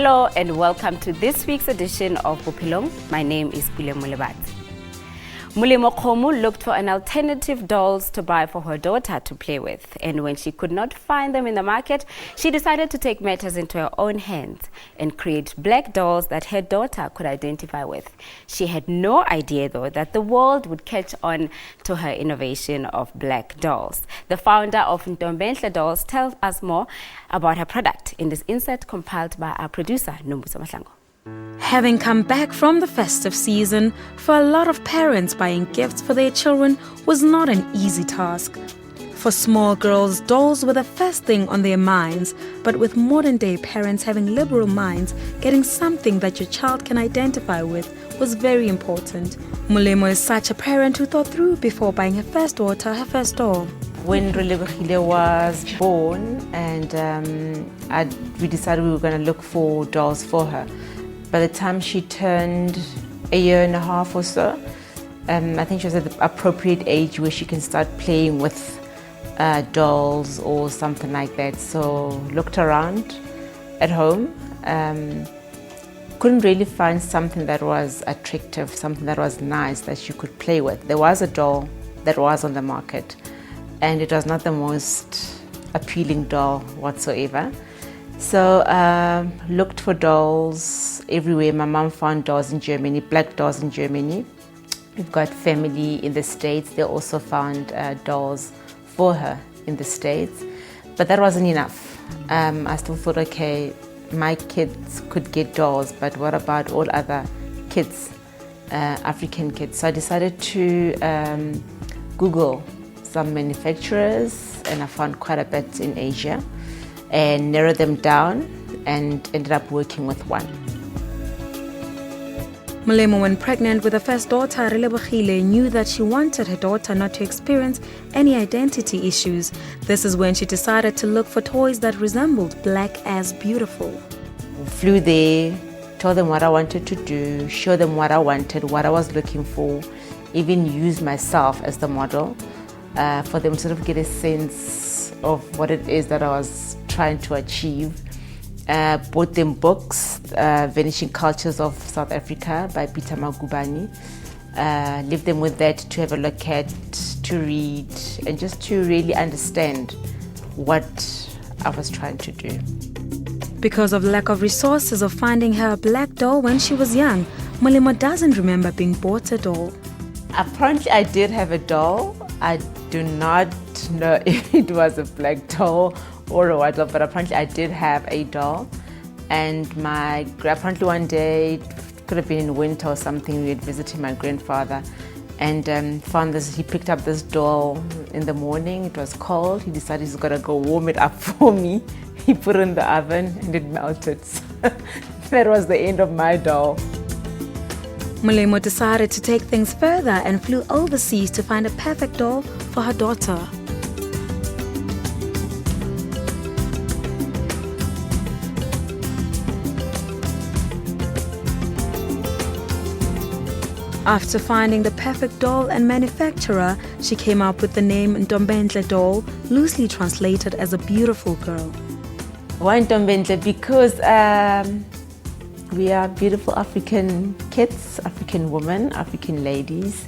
Hello and welcome to this week's edition of Bophelong. My name is Mulemo. Mulemo Khomu looked for an alternative dolls to buy for her daughter to play with, and when she could not find them in the market, she decided to take matters into her own hands and create black dolls that her daughter could identify with. She had no idea though that the world would catch on to her innovation of black dolls. The founder of Ntombentle dolls tells us more about her product in this insert compiled by our producer Ntombentle. Having come back from the festive season, for a lot of parents, buying gifts for their children was not an easy task. For small girls, dolls were the first thing on their minds, but with modern-day parents having liberal minds, getting something that your child can identify with was very important. Mulemo is such a parent who thought through before buying her first daughter her first doll. When Relebogile was born, and we decided we were going to look for dolls for her. By the time she turned a year and a half or so, I think she was at the appropriate age where she can start playing with dolls or something like that. So looked around at home, couldn't really find something that was attractive, something that was nice that she could play with. There was a doll that was on the market, and it was not the most appealing doll whatsoever. So looked for dolls everywhere. My mom found dolls in Germany, black dolls in Germany. We've got family in the States. They also found dolls for her in the States. But that wasn't enough. I still thought, okay, my kids could get dolls, but what about all other kids, African kids? So I decided to Google some manufacturers, and I found quite a bit in Asia, and narrowed them down and ended up working with one. Mulemo, when pregnant with her first daughter, Relebogile, knew that she wanted her daughter not to experience any identity issues. This is when she decided to look for toys that resembled black as beautiful. Flew there, told them what I wanted to do, show them what I wanted, what I was looking for, even use myself as the model for them to sort of get a sense of what it is that I was trying to achieve. Bought them books, Vanishing Cultures of South Africa by Peter Magubani. Leave them with that to have a look at, to read, and just to really understand what I was trying to do. Because of lack of resources of finding her a black doll when she was young, Mulemo doesn't remember being bought a doll. Apparently I did have a doll. I do not know if it was a black doll or a white doll, but apparently I did have a doll. And apparently one day, it could have been in winter or something, we had visited my grandfather and found this. He picked up this doll in the morning. It was cold. He decided he's gonna go warm it up for me. He put it in the oven and it melted. That was the end of my doll. Mulemo decided to take things further and flew overseas to find a perfect doll for her daughter. After finding the perfect doll and manufacturer, she came up with the name Ntombentle doll, loosely translated as a beautiful girl. Why Ntombentle? Because we are beautiful African kids, African women, African ladies.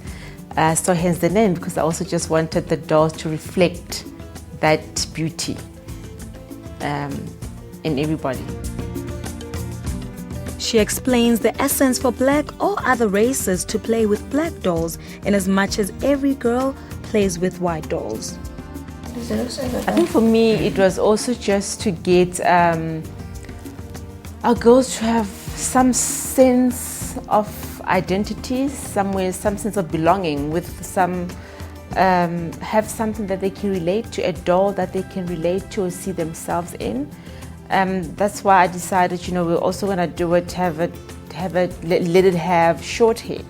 So hence the name, because I also just wanted the dolls to reflect that beauty in everybody. She explains the essence for black or other races to play with black dolls, in as much as every girl plays with white dolls. I think for me it was also just to get our girls to have some sense of identity, somewhere, some sense of belonging, with some have something that they can relate to, a doll that they can relate to or see themselves in. That's why I decided, we're also going to do it, let it have short hair,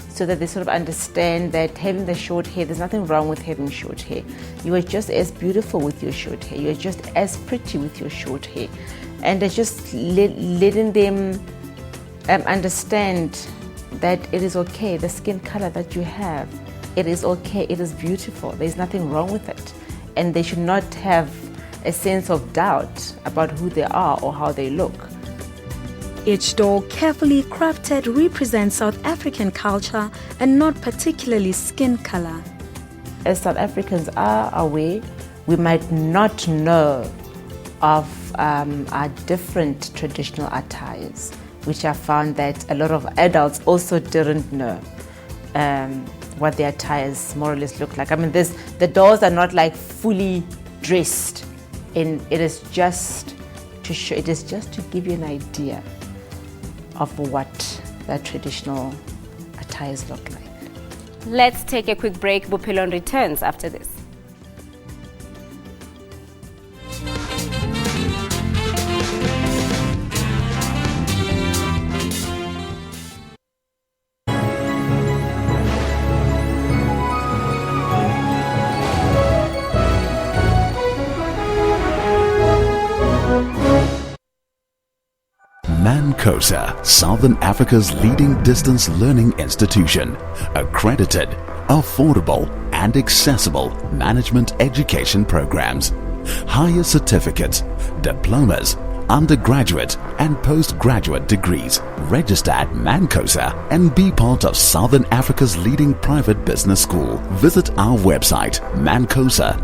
so that they sort of understand that having the short hair, there's nothing wrong with having short hair. You are just as beautiful with your short hair. You are just as pretty with your short hair. And just letting them understand that it is okay, the skin color that you have, it is okay, it is beautiful. There's nothing wrong with it. And they should not have a sense of doubt about who they are or how they look. Each doll, carefully crafted, represents South African culture and not particularly skin color. As South Africans are aware, we might not know of our different traditional attires, which I found that a lot of adults also didn't know what their attires more or less look like. I mean, the dolls are not like fully dressed, and it is just to show, it is just to give you an idea of what their traditional attires look like. Let's take a quick break. Bophelong returns after this. Mancosa, Southern Africa's leading distance learning institution, accredited, affordable and accessible management education programs, higher certificates, diplomas, undergraduate and postgraduate degrees. Register at Mancosa and be part of Southern Africa's leading private business school. Visit our website mancosa.co.za.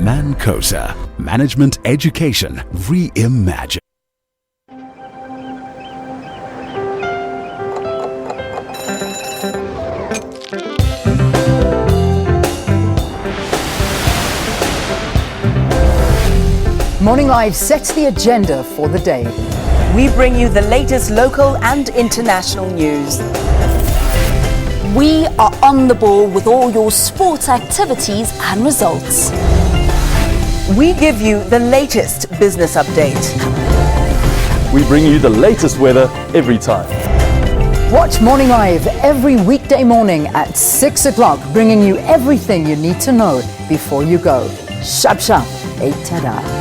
Mancosa, management education reimagined. Morning Live sets the agenda for the day. We bring you the latest local and international news. We are on the ball with all your sports activities and results. We give you the latest business update. We bring you the latest weather every time. Watch Morning Live every weekday morning at 6 o'clock, bringing you everything you need to know before you go. Shap shap, tada.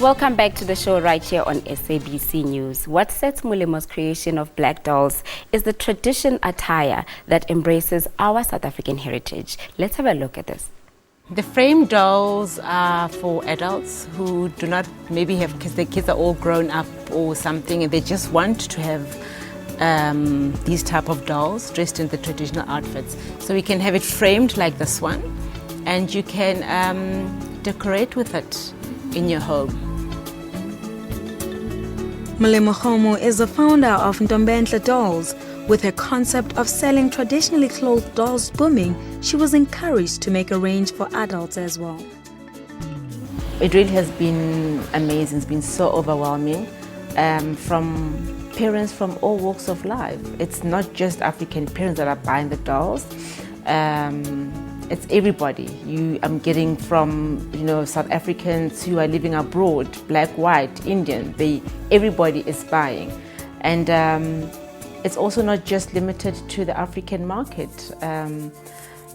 Welcome back to the show right here on SABC News. What sets Molemo's creation of black dolls is the tradition attire that embraces our South African heritage. Let's have a look at this. The frame dolls are for adults who do not maybe have, because their kids are all grown up or something, and they just want to have these type of dolls dressed in the traditional outfits. So we can have it framed like this one, and you can decorate with it in your home. Molemo Khomo is the founder of Ntombentle Dolls. With her concept of selling traditionally clothed dolls booming, she was encouraged to make a range for adults as well. It really has been amazing. It's been so overwhelming from parents from all walks of life. It's not just African parents that are buying the dolls. It's everybody. I'm getting from South Africans who are living abroad, black, white, Indian. Everybody is buying, and it's also not just limited to the African market.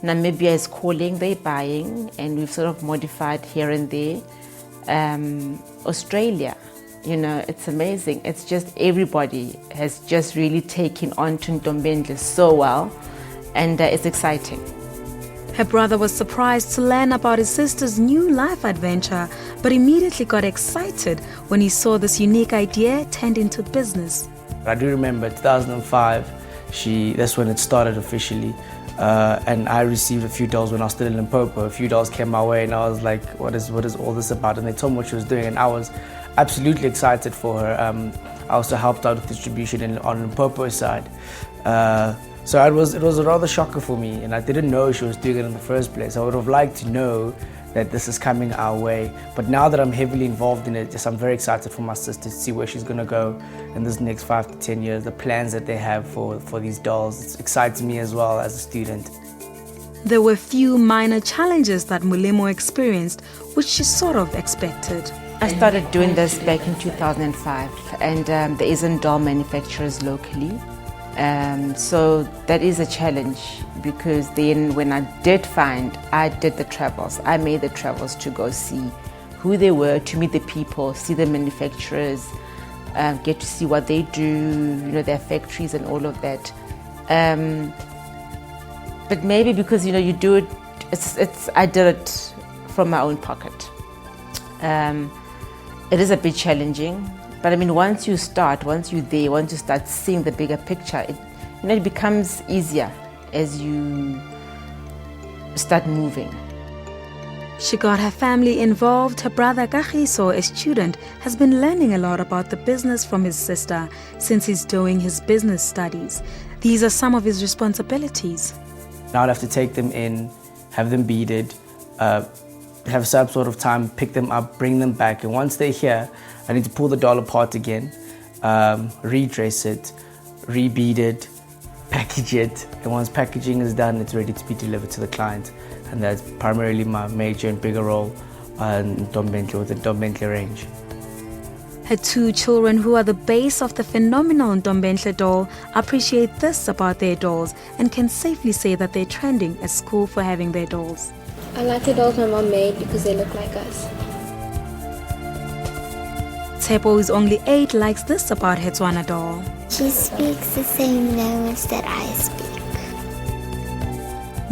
Namibia is calling, they're buying, and we've sort of modified here and there. Australia, it's amazing. It's just everybody has just really taken on to Ntombentle so well, and it's exciting. Her brother was surprised to learn about his sister's new life adventure, but immediately got excited when he saw this unique idea turned into business. I do remember 2005, that's when it started officially. And I received a few dolls when I was still in Limpopo. A few dolls came my way and I was like, what is all this about? And they told me what she was doing and I was absolutely excited for her. I also helped out with distribution on Limpopo's side. So it was a rather shocker for me, and I didn't know she was doing it in the first place. I would have liked to know that this is coming our way. But now that I'm heavily involved in it, I'm very excited for my sister to see where she's going to go in this next 5 to 10 years, the plans that they have for these dolls. It excites me as well as a student. There were few minor challenges that Molemo experienced, which she sort of expected. I started doing this back in 2005, and there isn't doll manufacturers locally. So that is a challenge, because then when I did find, I did the travels. I made the travels to go see who they were, to meet the people, see the manufacturers, get to see what they do, their factories and all of that. But maybe because, you do it, I did it from my own pocket. It is a bit challenging. But I mean, once you start, once you're there, once you start seeing the bigger picture, it becomes easier as you start moving. She got her family involved. Her brother Kagiso, a student, has been learning a lot about the business from his sister since he's doing his business studies. These are some of his responsibilities. Now I'll have to take them in, have them beaded, have some sort of time, pick them up, bring them back. And once they're here, I need to pull the doll apart again, redress it, rebead it, package it. And once packaging is done, it's ready to be delivered to the client. And that's primarily my major and bigger role in Ntombentle, with the Ntombentle range. Her two children, who are the base of the phenomenal Ntombentle doll, appreciate this about their dolls and can safely say that they're trending at school for having their dolls. I like the dolls my mom made because they look like us. Tebo, who's only 8, likes this about her Tswana doll. She speaks the same language that I speak.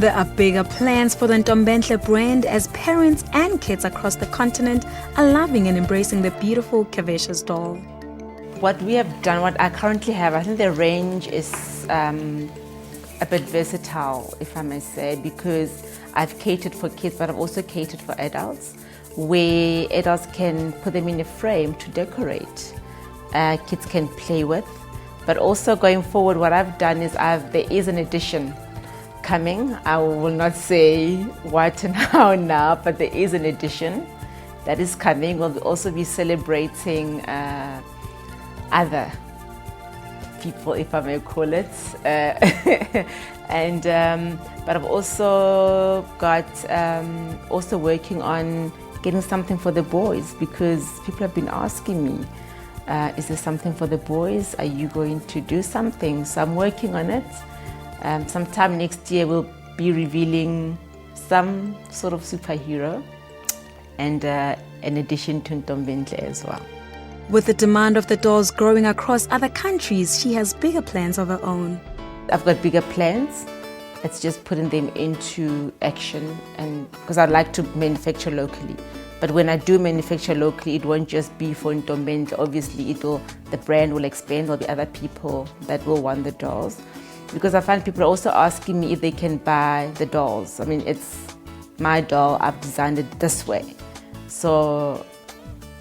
There are bigger plans for the Ntombentle brand, as parents and kids across the continent are loving and embracing the beautiful Kavesha's doll. What we have done, what I currently have, I think the range is a bit versatile, if I may say, because I've catered for kids, but I've also catered for adults, where adults can put them in a frame to decorate. Kids can play with. But also going forward, what I've done is there is an edition coming. I will not say what and how now, but there is an edition that is coming. We'll also be celebrating other people, if I may call it. But I've also got also working on getting something for the boys, because people have been asking me, is there something for the boys? Are you going to do something? So I'm working on it. Sometime next year we'll be revealing some sort of superhero, and in addition to Ntombentle as well. With the demand of the dolls growing across other countries, she has bigger plans of her own. I've got bigger plans. It's just putting them into action, and because I'd like to manufacture locally. But when I do manufacture locally, it won't just be for Ntombentle. Obviously, the brand will expand. There'll be other people that will want the dolls. Because I find people are also asking me if they can buy the dolls. I mean, it's my doll, I've designed it this way. So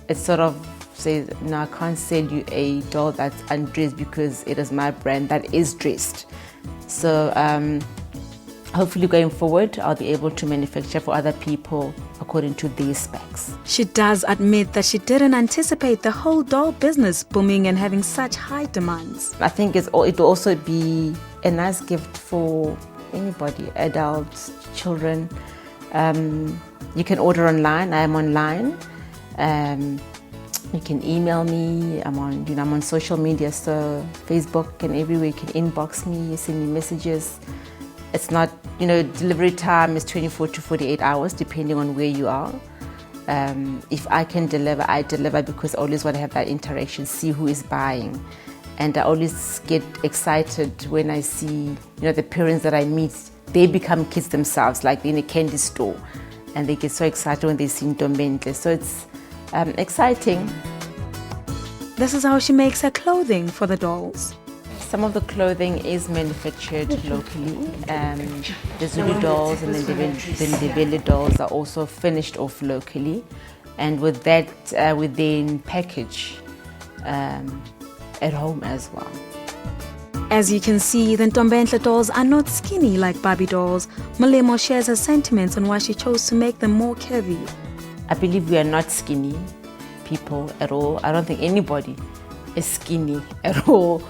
it sort of says, no, I can't sell you a doll that's undressed because it is my brand that is dressed. So hopefully going forward, I'll be able to manufacture for other people according to these specs. She does admit that she didn't anticipate the whole doll business booming and having such high demands. I think it will also be a nice gift for anybody, adults, children. You can order online. I am online. You can email me. I'm on social media, so Facebook and everywhere. You can inbox me, send me messages. It's not, delivery time is 24 to 48 hours, depending on where you are. If I can deliver, I deliver, because I always want to have that interaction, see who is buying. And I always get excited when I see, the parents that I meet, they become kids themselves, like in a candy store. And they get so excited when they see Ntombentle. So it's exciting. This is how she makes her clothing for the dolls. Some of the clothing is manufactured locally. The Zulu dolls and the Ndebele dolls are also finished off locally. And with that, we then package at home as well. As you can see, the Ntombentle dolls are not skinny like Barbie dolls. Molemo shares her sentiments on why she chose to make them more curvy. I believe we are not skinny people at all. I don't think anybody is skinny at all.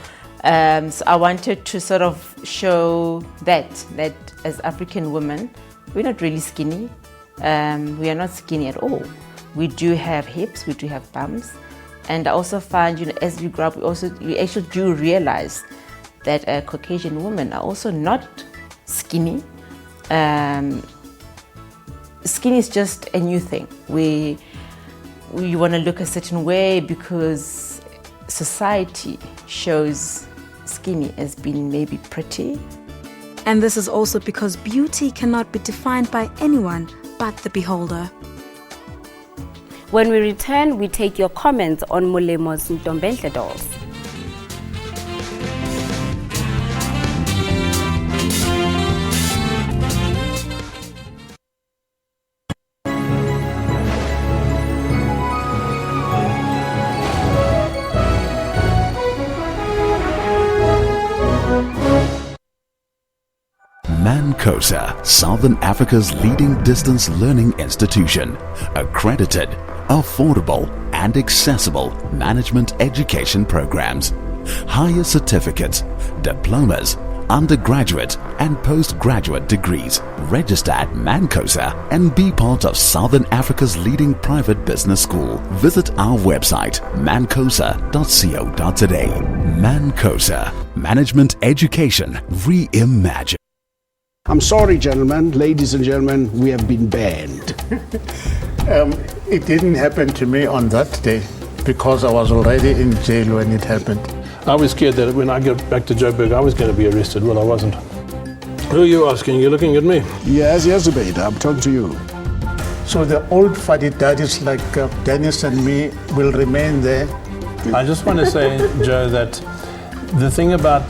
So I wanted to sort of show that as African women, we're not really skinny. We are not skinny at all. We do have hips, we do have bums. And I also find, as we grow up, we actually do realize that Caucasian women are also not skinny. Skinny is just a new thing. We want to look a certain way because society shows skinny as being maybe pretty. And this is also because beauty cannot be defined by anyone but the beholder. When we return, we take your comments on Molemo's Ntombentle dolls. Mancosa, Southern Africa's leading distance learning institution, accredited, affordable and accessible management education programs, higher certificates, diplomas, undergraduate and postgraduate degrees. Register at Mancosa and be part of Southern Africa's leading private business school. Visit our website mancosa.co.za. Mancosa, management education reimagined. I'm sorry, gentlemen, ladies and gentlemen, we have been banned. It didn't happen to me on that day because I was already in jail when it happened. I was scared that when I get back to Joburg, I was going to be arrested. Well, I wasn't. Who are you asking? You're looking at me? Yes, Zubaida, I'm talking to you. So the old fuddy daddies like Dennis and me will remain there. I just want to say, Joe, that the thing about...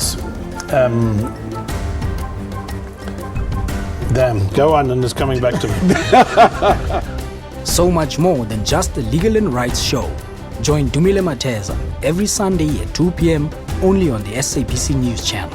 damn, go on, and it's coming back to me. So much more than just the Legal and Rights show. Join Dumile Mateza every Sunday at 2 p.m. only on the SABC News channel.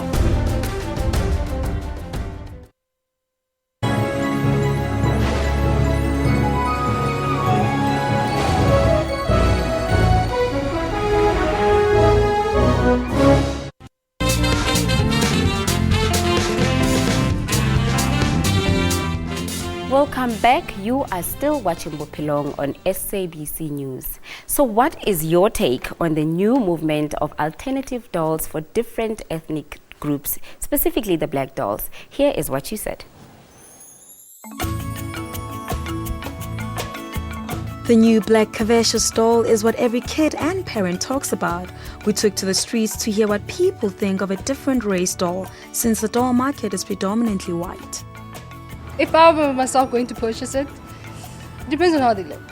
Welcome back. You are still watching Bophelong on SABC News. So what is your take on the new movement of alternative dolls for different ethnic groups, specifically the black dolls? Here is what she said. The new black Kavesha doll is what every kid and parent talks about. We took to the streets to hear what people think of a different race doll, since the doll market is predominantly white. If I were myself going to purchase it, depends on how they look.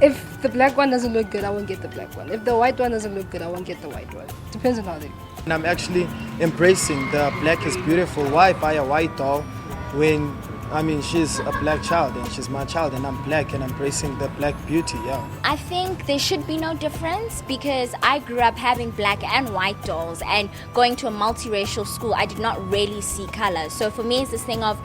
If the black one doesn't look good, I won't get the black one. If the white one doesn't look good, I won't get the white one. Depends on how they look. And I'm actually embracing the black is beautiful. Why buy a white doll when, I mean, she's a black child and she's my child and I'm black and embracing the black beauty, yeah. I think there should be no difference because I grew up having black and white dolls and going to a multiracial school, I did not really see color. So for me, it's this thing of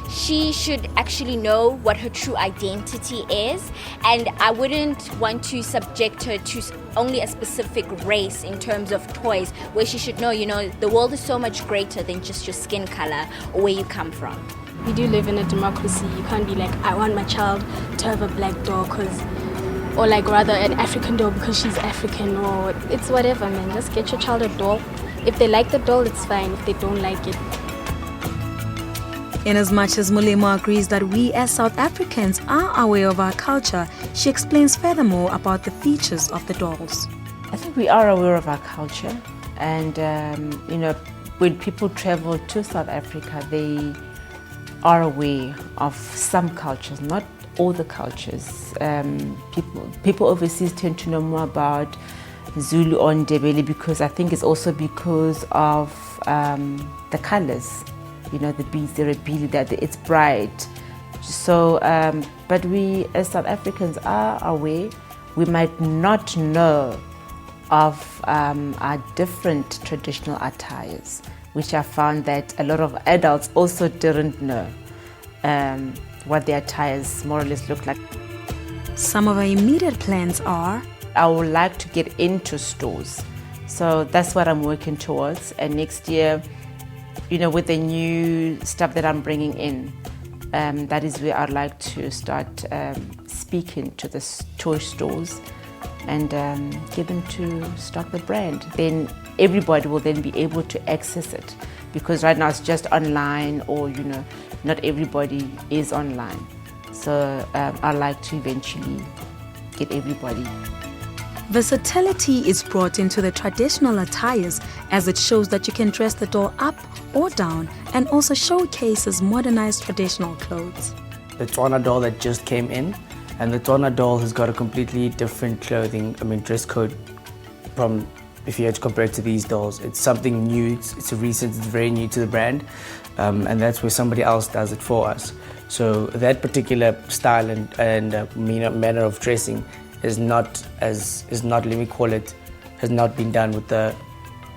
she should actually know what her true identity is, and I wouldn't want to subject her to only a specific race in terms of toys, where she should know, you know, the world is so much greater than just your skin color or where you come from. We do live in a democracy. You can't be like, I want my child to have a black doll or like rather an African doll because she's African, or it's whatever, man. Just get your child a doll. If they like the doll, it's fine. If they don't like it. In as much as Mulemo agrees that we as South Africans are aware of our culture, she explains furthermore about the features of the dolls. I think we are aware of our culture, and you know, when people travel to South Africa, they are aware of some cultures, not all the cultures. People overseas tend to know more about Zulu or Ndebele because I think it's also because of the colors. You know, the beads, the rebili, that it's bright. So, but we as South Africans are aware. We might not know of our different traditional attires, which I found that a lot of adults also didn't know what their attires more or less look like. Some of our immediate plans are: I would like to get into stores. So that's what I'm working towards. And next year, you know, with the new stuff that I'm bringing in, that is where I'd like to start speaking to the toy stores and get them to stock the brand. Then everybody will then be able to access it, because right now it's just online, or not everybody is online. So I like to eventually get everybody. Versatility is brought into the traditional attires, as it shows that you can dress the doll up or down, and also showcases modernized traditional clothes. The Tswana doll that just came in, and the Tswana doll has got a completely different dress code from, if you had to compare it to these dolls. It's something new, it's very new to the brand, and that's where somebody else does it for us. So that particular style and manner of dressing has not been done with the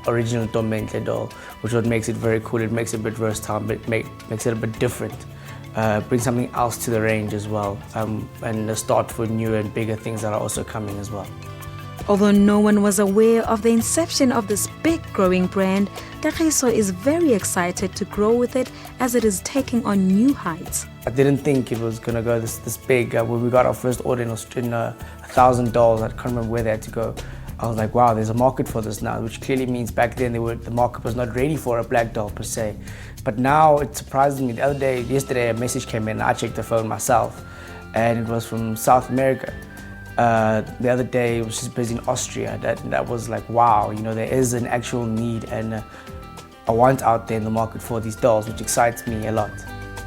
original Ntombentle doll, which what makes it very cool. It makes it a bit versatile, but makes it a bit different. Bring something else to the range as well, and a start for newer and bigger things that are also coming as well. Although no one was aware of the inception of this big growing brand, Kagiso is very excited to grow with it as it is taking on new heights. I didn't think it was going to go this big. When we got our first order in 1,000 dolls, I can't remember where they had to go. I was like, wow, there's a market for this now, which clearly means back then the market was not ready for a black doll per se. But now it surprised me. Yesterday a message came in, and I checked the phone myself, and it was from South America. The other day it was just based in Austria. That was like, wow, there is an actual need and a want out there in the market for these dolls, which excites me a lot.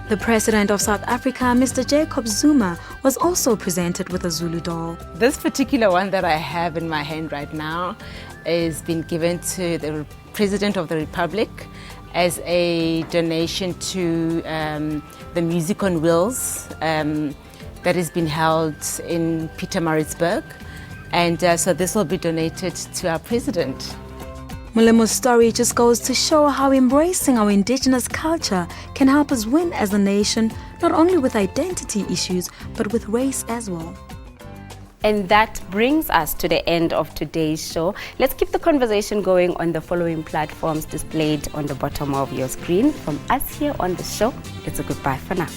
The president of South Africa, Mr. Jacob Zuma, was also presented with a Zulu doll. This particular one that I have in my hand right now has been given to the President of the Republic as a donation to the Music on Wheels that has been held in Pietermaritzburg, and so this will be donated to our president. Molemo's story just goes to show how embracing our indigenous culture can help us win as a nation, not only with identity issues, but with race as well. And that brings us to the end of today's show. Let's keep the conversation going on the following platforms displayed on the bottom of your screen. From us here on the show, it's a goodbye for now.